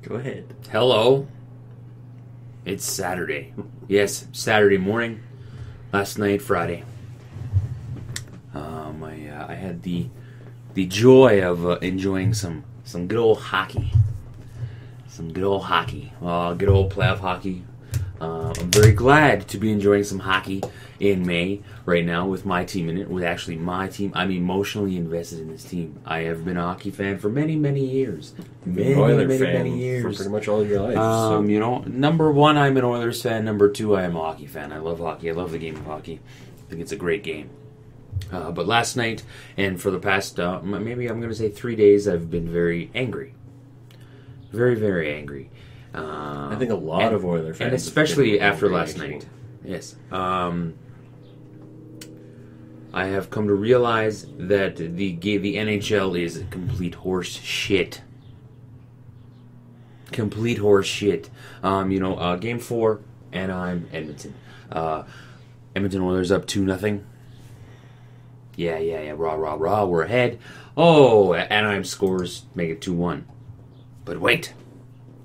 Go ahead. Hello. It's Saturday. Yes, Saturday morning. Last night, Friday. I had the joy of enjoying some good old hockey. Some good old hockey. Good old playoff hockey. I'm very glad to be enjoying some hockey in May right now with my team in it. With actually my team. I'm emotionally invested in this team. I have been a hockey fan for many years. Many years. For pretty much all of your life. Number one, I'm an Oilers fan. Number two, I am a hockey fan. I love hockey. I love the game of hockey. I think it's a great game. But last night, and for the past, maybe I'm going to say 3 days, I've been very angry. Very angry. I think a lot of Oilers fans. And especially after last night. Yes. I have come to realize that the NHL is complete horse shit. Complete horse shit. Game 4, Anaheim, Edmonton. Edmonton Oilers up 2-0. Yeah. Rah. We're ahead. Oh, Anaheim scores, make it 2-1. But wait.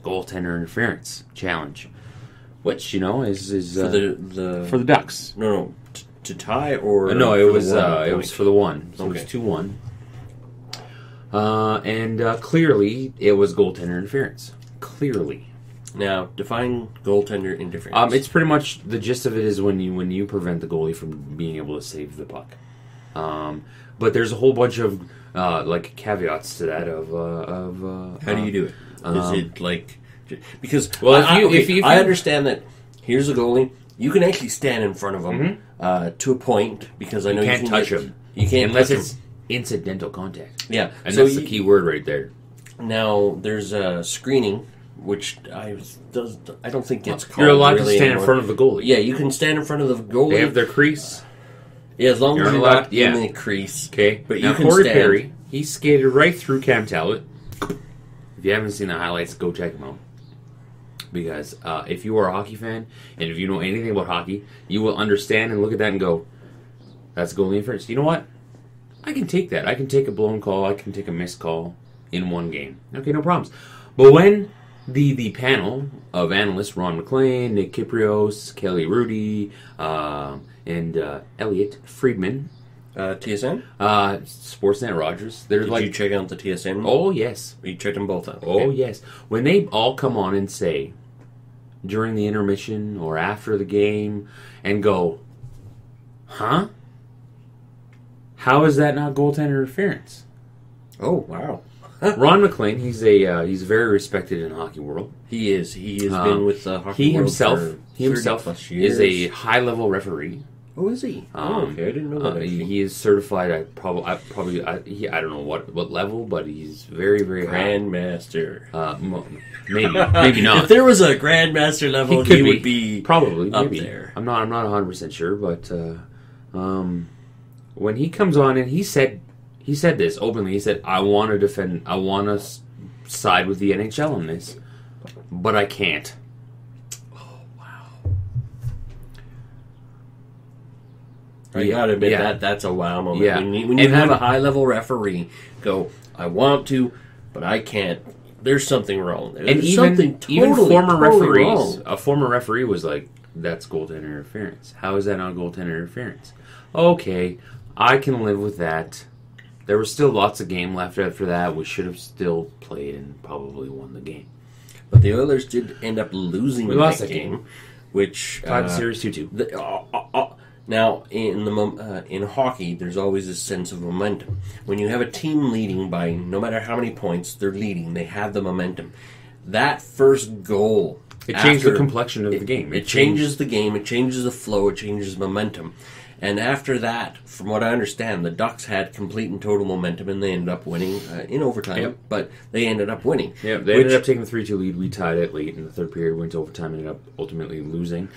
Goaltender interference challenge. Which, is for the Ducks. No. To tie or no, it was for the one. So okay. It was 2-1. And clearly it was goaltender interference. Clearly. Now, define goaltender interference. It's pretty much the gist of it is when you prevent the goalie from being able to save the puck. But there's a whole bunch of caveats to that how do you do it? Is it like because if you I understand that here's a goalie, you can actually stand in front of him to a point because I know you can't touch him. You can't unless touch it's incidental contact. Yeah, and so that's the key word right there. Now there's a screening, which I don't think gets called. You're allowed really to stand anymore. in front of the goalie. Yeah, you can stand in front of the goalie. They have their crease. Yeah, as long as you're not in the crease. Okay, but now, you can Corey stand. Perry, he skated right through Cam Talbot. If you haven't seen the highlights, go check them out. Because if you are a hockey fan, and if you know anything about hockey, you will understand and look at that and go, that's goalie interference. You know what? I can take that. I can take a blown call. I can take a missed call in one game. Okay, no problems. But when the panel of analysts, Ron McLean, Nick Kyprios, Kelly Rudy, and Elliot Friedman, TSN? Sportsnet Rogers. Did you check out the TSN? Oh, yes. You checked them both out? Oh, yes. When they all come on and say, during the intermission or after the game, and go, huh? How is that not goaltender interference? Oh, wow. Ron McLean, he's very respected in the hockey world. He is. He has been with the hockey world he himself years. is a high-level referee. Oh, is he? Okay, I didn't know that. He is certified at I don't know what level, but he's very Grandmaster. Maybe not. If there was a Grandmaster level, he would be probably up maybe. there. I'm not 100% sure, but when he comes on and he said this openly. He said, I want to side with the NHL on this, but I can't. I gotta admit that's a wow moment. Yeah. When you have a high-level referee go, I want to, but I can't. There's something wrong. There's even former referees, wrong. a former referee was like, that's goaltender interference. How is that not goaltender interference? Okay, I can live with that. There was still lots of game left after that. We should have still played and probably won the game. But the Oilers did end up losing that game, which tied the series 2-2. Now, in hockey, there's always a sense of momentum. When you have a team leading by no matter how many points they're leading, they have the momentum. That first goal, it changed the complexion of the game. It changes the game. It changes the flow. It changes momentum. And after that, from what I understand, the Ducks had complete and total momentum, and they ended up winning in overtime. Yep. But they ended up winning. Yeah, they ended up taking the 3-2 lead. We tied it late in the third period, went to overtime, ended up ultimately losing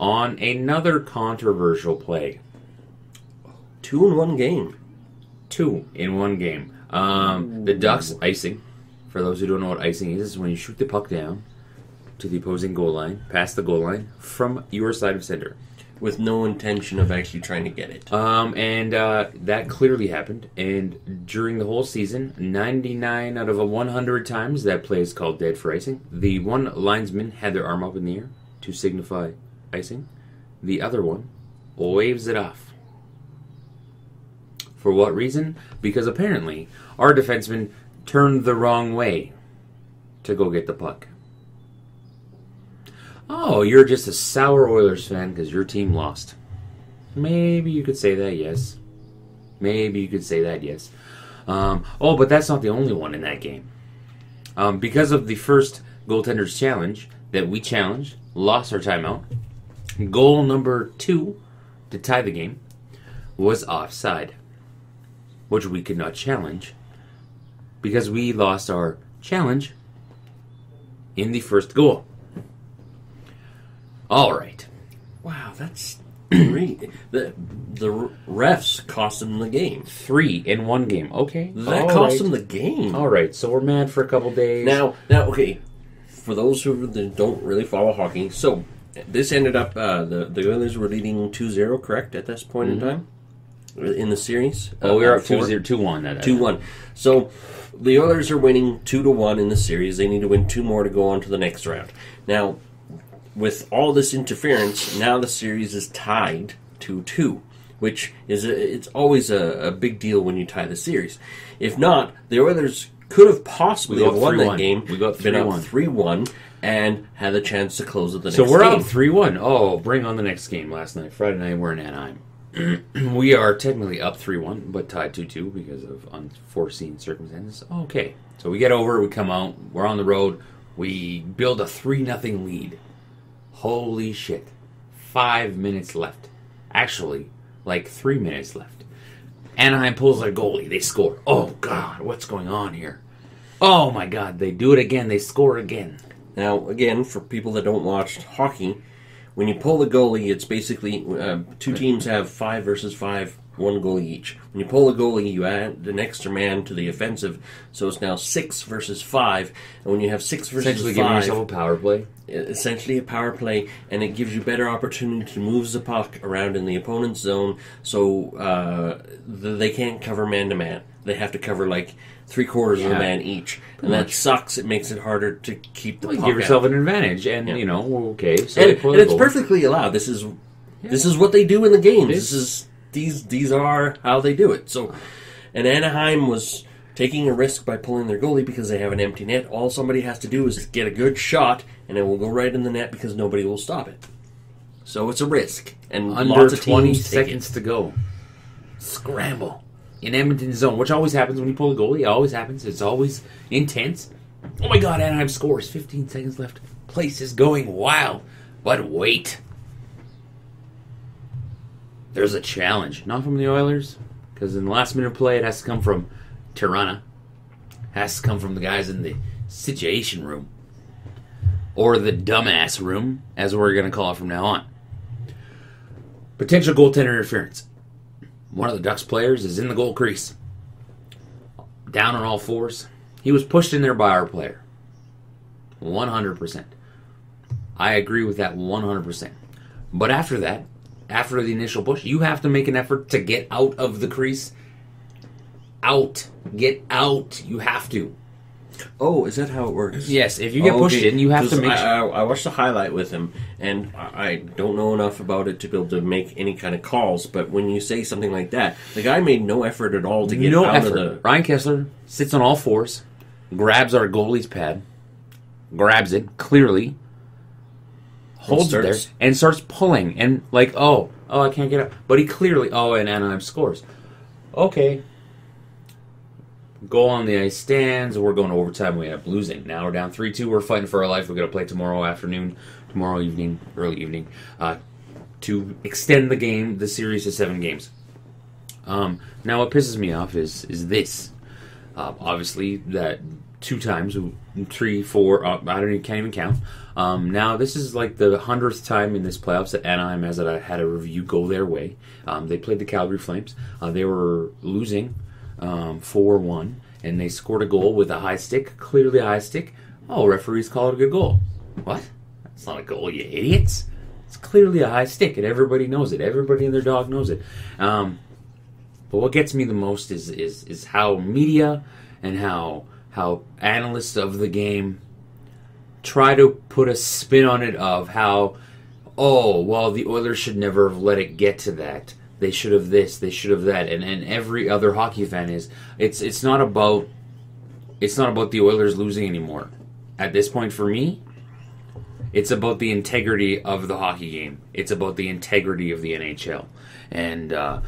on another controversial play. 2 in 1 game. 2 in 1 game. The Ducks icing. For those who don't know what icing is when you shoot the puck down to the opposing goal line, past the goal line, from your side of center. with no intention of actually trying to get it. And that clearly happened. And during the whole season, 99 out of 100 times that play is called dead for icing. The one linesman had their arm up in the air to signify icing. The other one waves it off. For what reason? Because apparently our defenseman turned the wrong way to go get the puck. Oh, you're just a sour Oilers fan because your team lost. Maybe you could say that, yes. Maybe you could say that, yes. But that's not the only one in that game. Because of the first goaltender's challenge that we challenged, lost our timeout, goal number 2 to tie the game was offside, which we could not challenge because we lost our challenge in the first goal. All right. Wow, that's great. The refs cost them the game. 3 in one game. Okay. That cost them the game. All right, so we're mad for a couple days. Now, okay, for those who don't really follow hockey, so this ended up, the Oilers were leading 2-0, correct, at this point in time? In the series? We were up 2-0, 2-1. 2-1. So, the Oilers are winning 2-1 in the series. They need to win 2 more to go on to the next round. Now, with all this interference, now the series is tied 2-2, which is it's always a big deal when you tie the series. If not, the Oilers could have possibly won that game. We got 3-1. Been up 3-1 and had the chance to close at the next game. So we're game. up 3-1. Oh, bring on the next game last night. Friday night, we're in Anaheim. We are technically up 3-1, but tied 2-2 because of unforeseen circumstances. Okay, so we get over, we come out, we're on the road, we build a 3-0 lead. Holy shit. 5 minutes left. Actually, like 3 minutes left. Anaheim pulls their goalie. They score. Oh, God, what's going on here? Oh, my God, they do it again. They score again. Now, again, for people that don't watch hockey, when you pull the goalie, it's basically 2 teams have 5 versus 5, 1 goalie each. When you pull the goalie, you add an extra man to the offensive, so it's now 6 versus 5. And when you have 6 versus 5... Essentially giving yourself a power play. Essentially a power play, and it gives you better opportunity to move the puck around in the opponent's zone, so they can't cover man-to-man. They have to cover like 3/4 of a man each. And that sucks. It makes it harder to keep the puck give yourself out. an advantage, and okay. So and it's perfectly allowed. This is what they do in the games. These are how they do it. So, and Anaheim was taking a risk by pulling their goalie because they have an empty net. All somebody has to do is get a good shot, and it will go right in the net because nobody will stop it. So it's a risk, and under lots of 20 teams seconds to go. Scramble in Edmonton's zone, which always happens when you pull a goalie. It always happens. It's always intense. Oh my God! Anaheim scores. 15 seconds left. Place is going wild. But wait. There's a challenge. Not from the Oilers, because in the last minute of play, it has to come from Tirana. Has to come from the guys in the situation room. Or the dumbass room, as we're going to call it from now on. Potential goaltender interference. One of the Ducks players is in the goal crease. Down on all fours. He was pushed in there by our player. 100%. I agree with that 100%. But after that, after the initial push, you have to make an effort to get out of the crease. Out. Get out. You have to. Oh, is that how it works? Yes, if you get pushed in, you have to make sure. I watched the highlight with him, and I don't know enough about it to be able to make any kind of calls, but when you say something like that, the guy made no effort at all to get out of the... Ryan Kessler sits on all fours, grabs our goalie's pad, grabs it, clearly, holds it there, and starts pulling, and like, oh, I can't get up. But he clearly, and Anaheim scores. Okay. Goal on the ice stands. We're going to overtime. We end up losing. Now we're down 3-2. We're fighting for our life. We're going to play tomorrow afternoon, tomorrow evening, early evening, to extend the series to 7 games. Now what pisses me off is this. Obviously, that 2 times, 3, 4, can't even count. Now this is like the 100th time in this playoffs that Anaheim has had a review go their way. They played the Calgary Flames. They were losing 4-1, and they scored a goal with a high stick, clearly a high stick. Oh, referees call it a good goal. What? That's not a goal, you idiots. It's clearly a high stick, and everybody knows it. Everybody and their dog knows it. But what gets me the most is how media and how analysts of the game try to put a spin on it of how, oh, well, the Oilers should never have let it get to that. They should have this, they should have that, and every other hockey fan is. It's not about the Oilers losing anymore. At this point, for me, it's about the integrity of the hockey game. It's about the integrity of the NHL, and I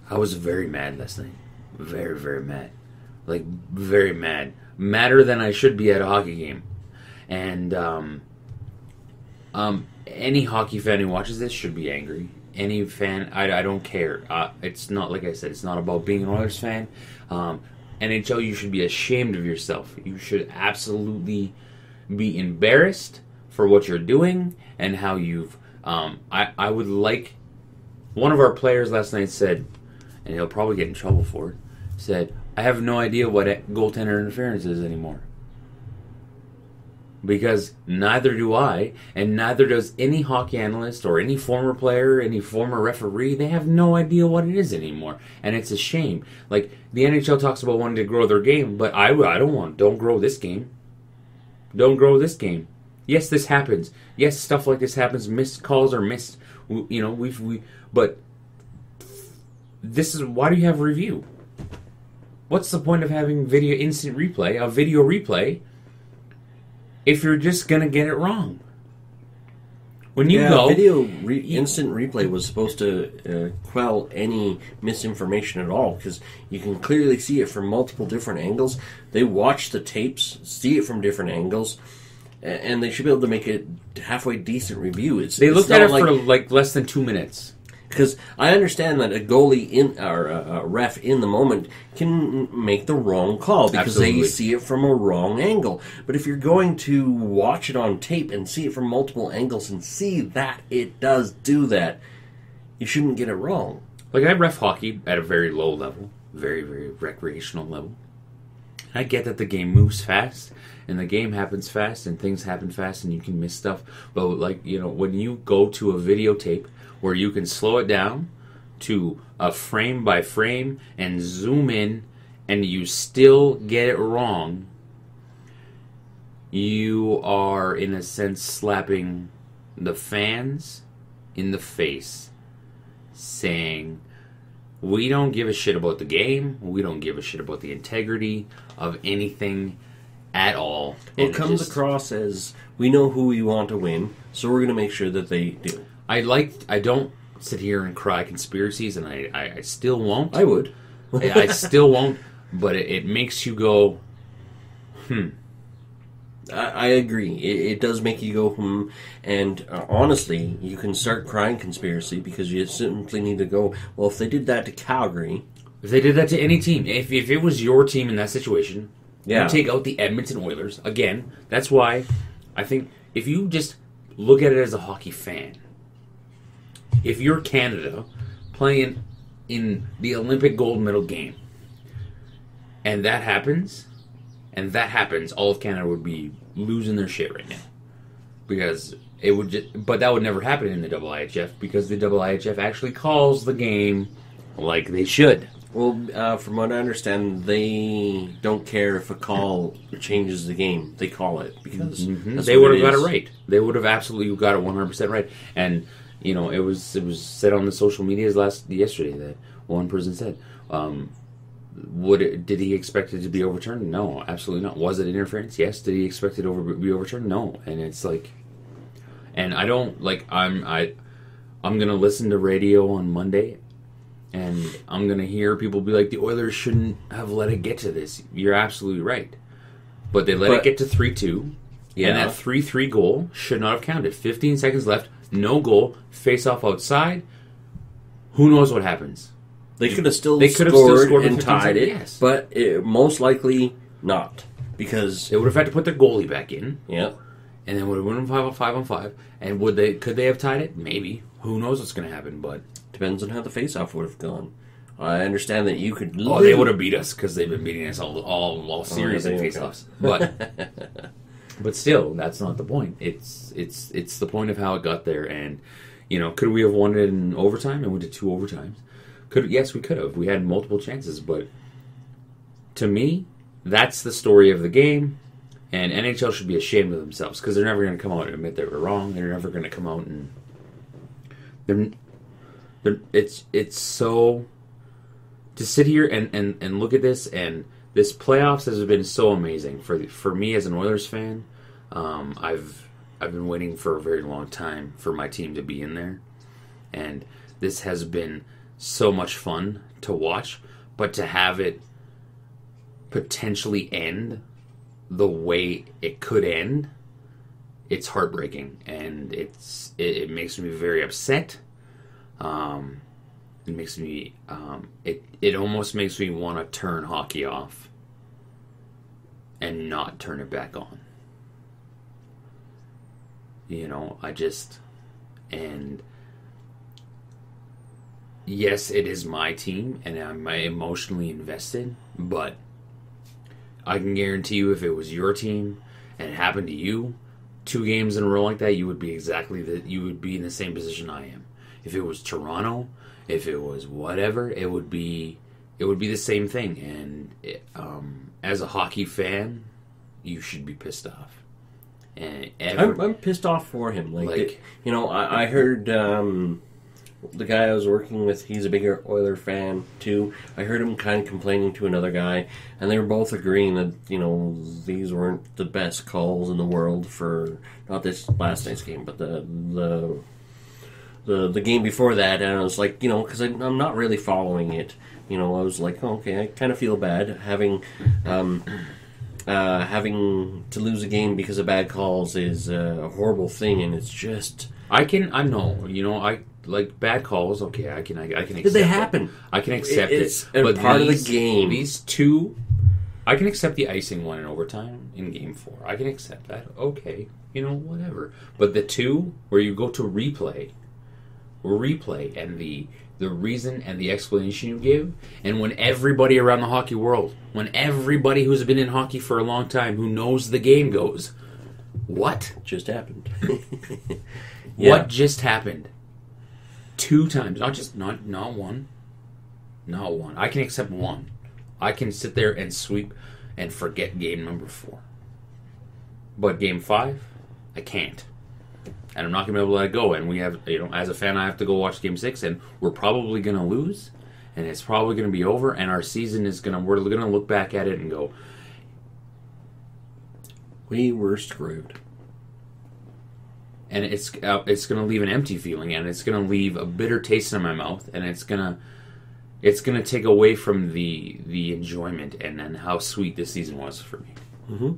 was very mad last night. Very, very mad. Like, very mad. Madder than I should be at a hockey game. And any hockey fan who watches this should be angry. Any fan, I don't care. It's not, like I said, it's not about being an Oilers fan. NHL, you should be ashamed of yourself. You should absolutely be embarrassed for what you're doing and how you've... I would like... One of our players last night said, and he'll probably get in trouble for it, said, I have no idea what goaltender interference is anymore. Because neither do I, and neither does any hockey analyst or any former player, any former referee. They have no idea what it is anymore. And it's a shame. Like, the NHL talks about wanting to grow their game, but I don't grow this game. Don't grow this game. Yes, this happens. Yes, stuff like this happens. Missed calls are missed. But this is, why do you have review? What's the point of having video instant replay, a video replay, if you're just going to get it wrong? When you go... instant replay was supposed to quell any misinformation at all, because you can clearly see it from multiple different angles. They watch the tapes, see it from different angles, and they should be able to make a halfway decent review. They looked at it for like less than 2 minutes. Because I understand that a goalie or a ref in the moment can make the wrong call because they see it from a wrong angle. But if you're going to watch it on tape and see it from multiple angles and see that it does do that, you shouldn't get it wrong. Like, I ref hockey at a very low level, very, very recreational level. I get that the game moves fast and the game happens fast and things happen fast and you can miss stuff. But, like, you know, when you go to a videotape where you can slow it down to a frame by frame and zoom in and you still get it wrong, you are, in a sense, slapping the fans in the face, saying, we don't give a shit about the game, we don't give a shit about the integrity of anything at all. It comes across as, we know who we want to win, so we're going to make sure that they do. I don't sit here and cry conspiracies, and I still won't. I would. I still won't, but it makes you go, I agree. It does make you go, and honestly, you can start crying conspiracy because you simply need to go, well, if they did that to Calgary... If they did that to any team, if it was your team in that situation, you take out the Edmonton Oilers. Again, that's why I think if you just look at it as a hockey fan, if you're Canada playing in the Olympic gold medal game, and that happens, all of Canada would be losing their shit right now. Because it would but that would never happen in the IIHF, because the IIHF actually calls the game like they should. Well, from what I understand, they don't care if a call changes the game. They call it, because they would have got it right. They would have absolutely got it 100% right. And you know, it was said on the social medias yesterday that one person said, did he expect it to be overturned? No, absolutely not. Was it interference? Yes. Did he expect it to be overturned? No. And it's like, and I don't like. I'm gonna listen to radio on Monday, and I'm gonna hear people be like, the Oilers shouldn't have let it get to this. You're absolutely right, but they let it get to 3-2, and that 3-3 goal should not have counted. 15 seconds left. No goal, face off outside. Who knows what happens? They could have still scored and tied it, yes. But most likely not, because they would have had to put their goalie back in. Yeah, and then would have won 5-on-5. And could they have tied it? Maybe. Who knows what's going to happen? But depends on how the face-off would have gone. I understand that you could. They would have beat us because they've been beating us all series of face-offs. But But still, that's not the point. It's the point of how it got there. And, could we have won it in overtime? It went to 2 overtimes. Yes, we could have. We had multiple chances. But to me, that's the story of the game. And NHL should be ashamed of themselves because they're never going to come out and admit they were wrong. They're never going to come out and... It's so... To sit here and look at this, and this playoffs has been so amazing for me as an Oilers fan. I've been waiting for a very long time for my team to be in there, and this has been so much fun to watch. But to have it potentially end the way it could end, it's heartbreaking, and it makes me very upset. It makes me it almost makes me want to turn hockey off and not turn it back on. And yes, it is my team and I'm emotionally invested, but I can guarantee you if it was your team and it happened to you 2 games in a row like that, you would be you would be in the same position I am. If it was Toronto, if it was whatever, it would be the same thing. And as a hockey fan, you should be pissed off. And I'm pissed off for him. I heard the guy I was working with, he's a bigger Oiler fan too. I heard him kind of complaining to another guy, and they were both agreeing that these weren't the best calls in the world for not this last night's game, but the game before that. And I was like, because I'm not really following it. I was like, oh, okay, I kind of feel bad having to lose a game because of bad calls is a horrible thing, and it's just I like bad calls. Okay, I can accept. Did they happen? I can accept it's it. But part of the game. These 2, I can accept the icing one in overtime in Game 4. I can accept that. Okay, whatever. But the 2 where you go to replay, and the reason and the explanation you give, and when everybody around the hockey world, when everybody who's been in hockey for a long time who knows the game goes, what just happened? Yeah. What just happened? 2 times, not one. I can accept 1. I can sit there and sweep and forget game number 4. But game 5, I can't. And I'm not going to be able to let it go. And we have, as a fan, I have to go watch Game 6, and we're probably going to lose, and it's probably going to be over, and our season is we're going to look back at it and go, we were screwed. And it's going to leave an empty feeling, and it's going to leave a bitter taste in my mouth, and it's going to take away from the enjoyment and how sweet this season was for me. Mm-hmm.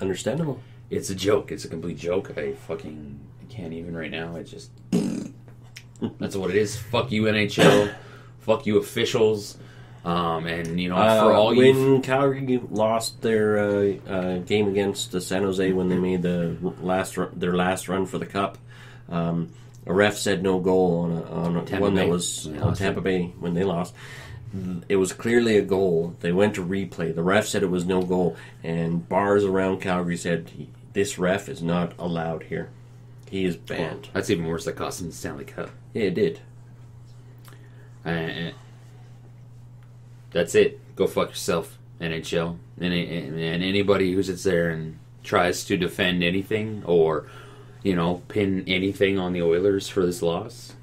Understandable. It's a joke. It's a complete joke. I can't even right now. It's just that's what it is. Fuck you, NHL. Fuck you, officials. And for all when Calgary lost their game against the San Jose when they made their last run for the cup, a ref said no goal on one that was on Tampa Bay when they lost. It was clearly a goal. They went to replay. The ref said it was no goal, and bars around Calgary said this ref is not allowed here. He is banned. Well, that's even worse. That cost him the Stanley Cup. Yeah, it did. That's it. Go fuck yourself, NHL. And anybody who sits there and tries to defend anything or, pin anything on the Oilers for this loss.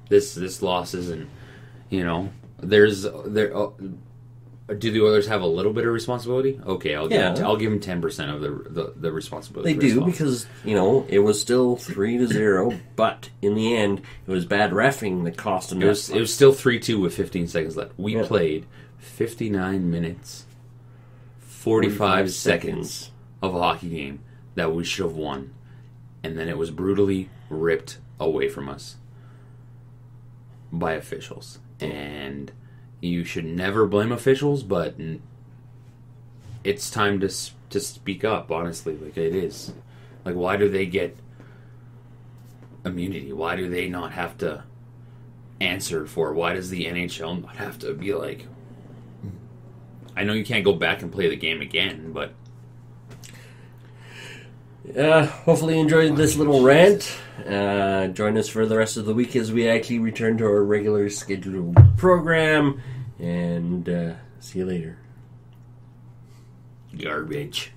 This loss isn't, do the Oilers have a little bit of responsibility? Okay, I'll give them 10% of the responsibility. They do because it was still 3-0, but in the end it was bad reffing that cost them. It was still 3-2 with 15 seconds left. We played 59 minutes, 45 seconds of a hockey game that we should have won, and then it was brutally ripped away from us by officials. And you should never blame officials, but it's time to speak up, honestly. Like, it is. Like, why do they get immunity? Why do they not have to answer for it? Why does the NHL not have to be like... I know you can't go back and play the game again, but... Hopefully you enjoyed this little rant. Join us for the rest of the week as we actually return to our regular scheduled program. And see you later. Garbage.